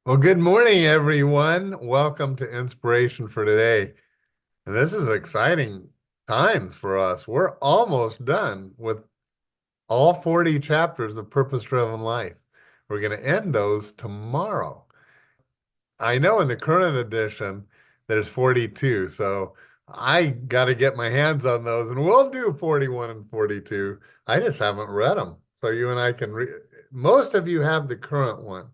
Well, good morning, everyone. Welcome to Inspiration for Today. And this is an exciting time for us. We're almost done with all 40 chapters of Purpose Driven Life. We're going to end those tomorrow. I know in the current edition, there's 42. So I got to get my hands on those and we'll do 41 and 42. I just haven't read them. So you and I can read. Most of you have the current one.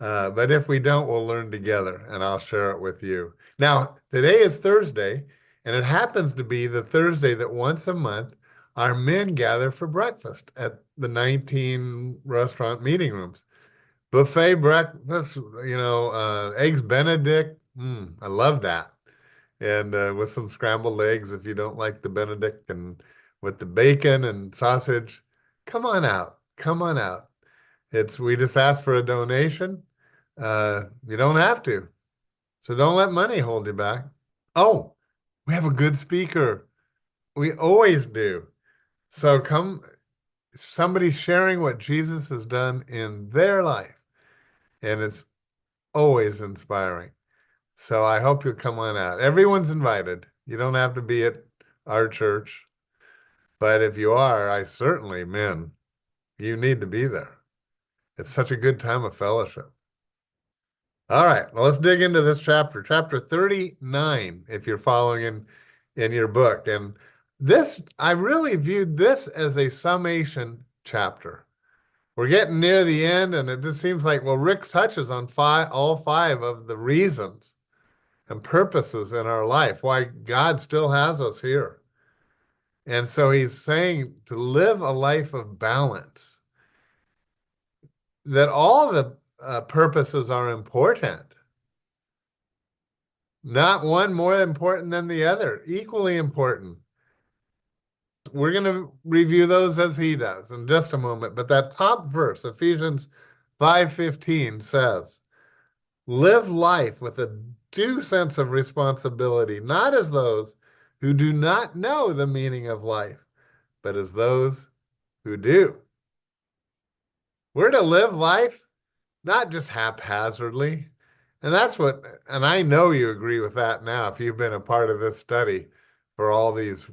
But if we don't, we'll learn together and I'll share it with you. Now, today is Thursday, and it happens to be the Thursday that once a month our men gather for breakfast at the 19 restaurant meeting rooms. Buffet breakfast, eggs Benedict. I love that. And with some scrambled eggs if you don't like the Benedict, and with the bacon and sausage. Come on out. Come on out. We just ask for a donation. You don't have to. So don't let money hold you back. Oh, we have a good speaker. We always do. So come, somebody sharing what Jesus has done in their life, and it's always inspiring. So I hope you'll come on out. Everyone's invited. You don't have to be at our church, but if you are, I certainly, men, you need to be there. It's such a good time of fellowship. All right, well, let's dig into this chapter 39, if you're following in your book. And this, I really viewed this as a summation chapter. We're getting near the end, and it just seems like, well, Rick touches on all five of the reasons and purposes in our life, why God still has us here. And so he's saying to live a life of balance, that all the purposes are important. Not one more important than the other, equally important. We're going to review those as he does in just a moment. But that top verse, Ephesians 5:15 says, live life with a due sense of responsibility, not as those who do not know the meaning of life, but as those who do. We're to live life not just haphazardly. And I know you agree with that now if you've been a part of this study for all these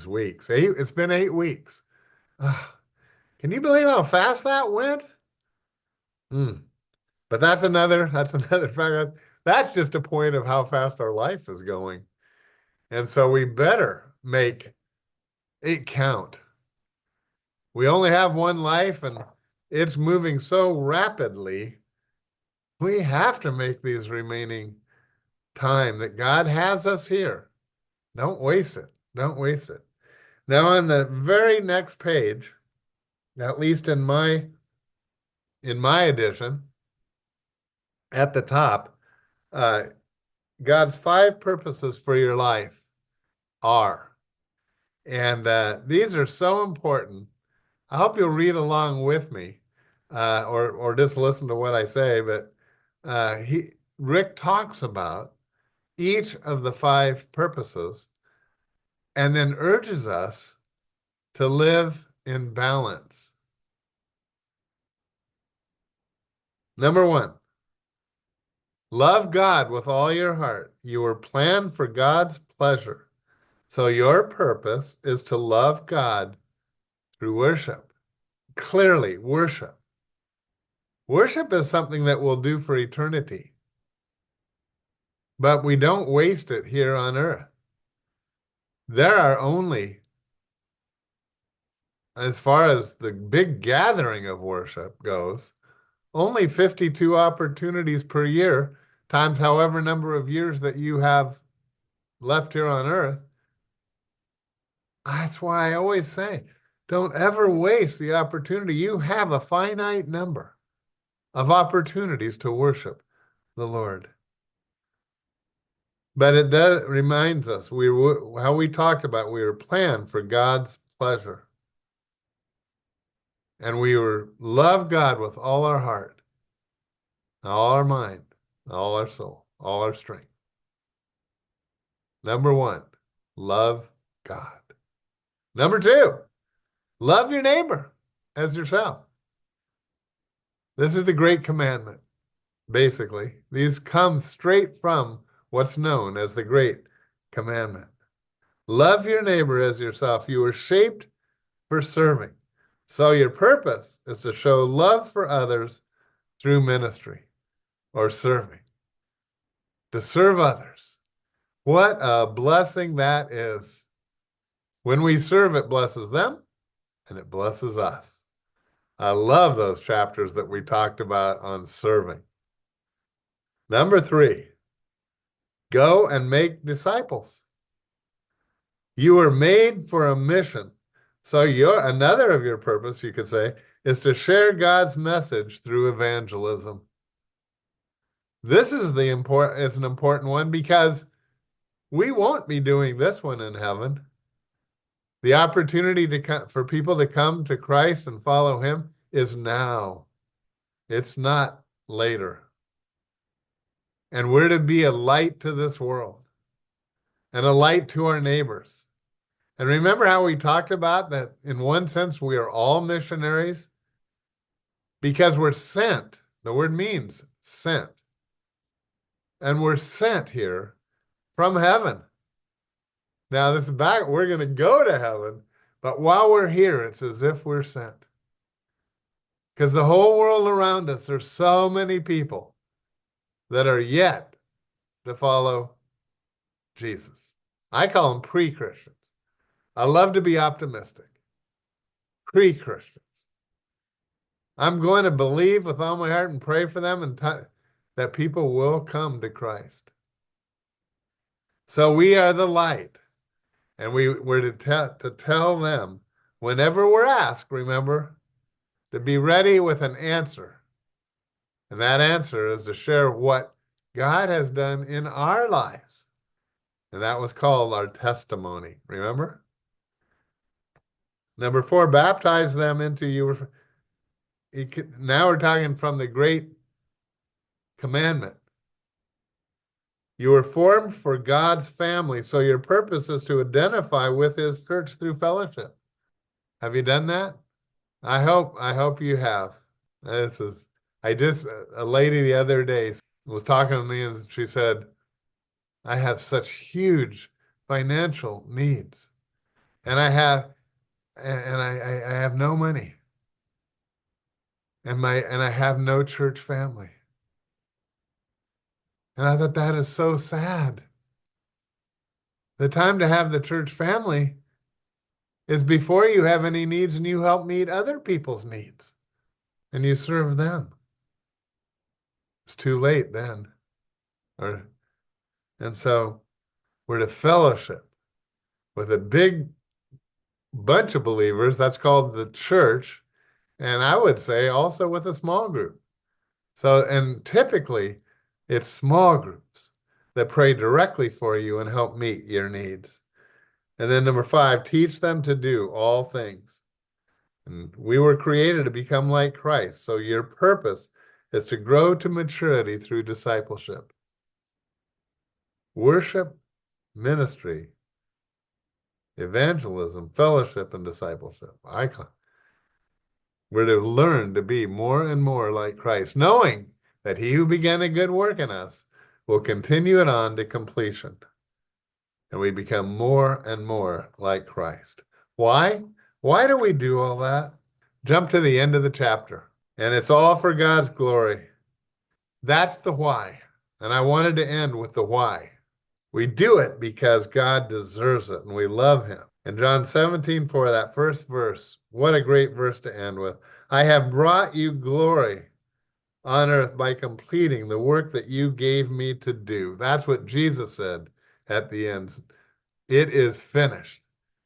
weeks. It's been 8 weeks. Ah, can you believe how fast that went? Hmm. But that's another fact. That's just a point of how fast our life is going. And so we better make it count. We only have one life and it's moving so rapidly. We have to make these remaining time that God has us here. Don't waste it. Don't waste it. Now, on the very next page, at least in my edition, at the top, uh, God's five purposes for your life are, and these are so important. I hope you'll read along with me, or just listen to what I say. But Rick talks about each of the five purposes, and then urges us to live in balance. Number one, love God with all your heart. You were planned for God's pleasure. So your purpose is to love God through worship. Clearly, worship. Worship is something that we'll do for eternity, but we don't waste it here on earth. There are only, as far as the big gathering of worship goes, only 52 opportunities per year, times however number of years that you have left here on earth. That's why I always say, don't ever waste the opportunity. You have a finite number of opportunities to worship the Lord. But it does reminds us how we talked about we were planned for God's pleasure. And we were love God with all our heart, all our mind, all our soul, all our strength. Number one, love God. Number two, love your neighbor as yourself. This is the great commandment. basically. These come straight from what's known as the Great Commandment. Love your neighbor as yourself. You were shaped for serving. So your purpose is to show love for others through ministry or serving, to serve others. What a blessing that is. When we serve, it blesses them and it blesses us. I love those chapters that we talked about on serving. Number 3, go and make disciples. You were made for a mission. So another of your purpose, you could say, is to share God's message through evangelism. This is an important one because we won't be doing this one in heaven. The opportunity for people to come to Christ and follow him is now. It's not later. And we're to be a light to this world and a light to our neighbors. And remember how we talked about that in one sense we are all missionaries? Because we're sent. The word means sent. And we're sent here from heaven. Now, this is back, we're going to go to heaven, but while we're here, it's as if we're sent. Because the whole world around us, there's so many people that are yet to follow Jesus. I call them pre-Christians. I love to be optimistic. Pre-Christians. I'm going to believe with all my heart and pray for them and that people will come to Christ. So we are the light. And we're to tell them whenever we're asked, remember, to be ready with an answer. And that answer is to share what God has done in our lives. And that was called our testimony, remember? Number 4, baptize them into you. Now we're talking from the Great Commandment. You were formed for God's family, so your purpose is to identify with his church through fellowship. Have you done that? I hope you have. A lady the other day was talking to me and she said, I have such huge financial needs and I have no money and I have no church family. And I thought that is so sad. The time to have the church family is before you have any needs and you help meet other people's needs and you serve them. It's too late then. And so we're to fellowship with a big bunch of believers. That's called the church. And I would say also with a small group. So, and typically it's small groups that pray directly for you and help meet your needs. And then number 5, teach them to do all things. And we were created to become like Christ. So your purpose is to grow to maturity through discipleship. Worship, ministry, evangelism, fellowship, and discipleship. We're to learn to be more and more like Christ, knowing that he who began a good work in us will continue it on to completion. And we become more and more like Christ. Why? Why do we do all that? Jump to the end of the chapter. And it's all for God's glory. That's the why. And I wanted to end with the why. We do it because God deserves it and we love him. In John 17:4, that first verse, what a great verse to end with. I have brought you glory on earth by completing the work that you gave me to do. That's what Jesus said at the end. It is finished.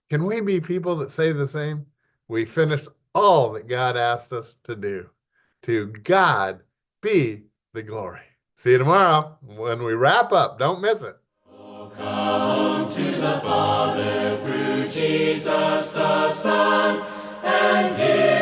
Can we be people that say the same? We finished all that God asked us to do. To God be the glory. See you tomorrow when we wrap up. Don't miss it. Oh, come to the Father through Jesus the Son and give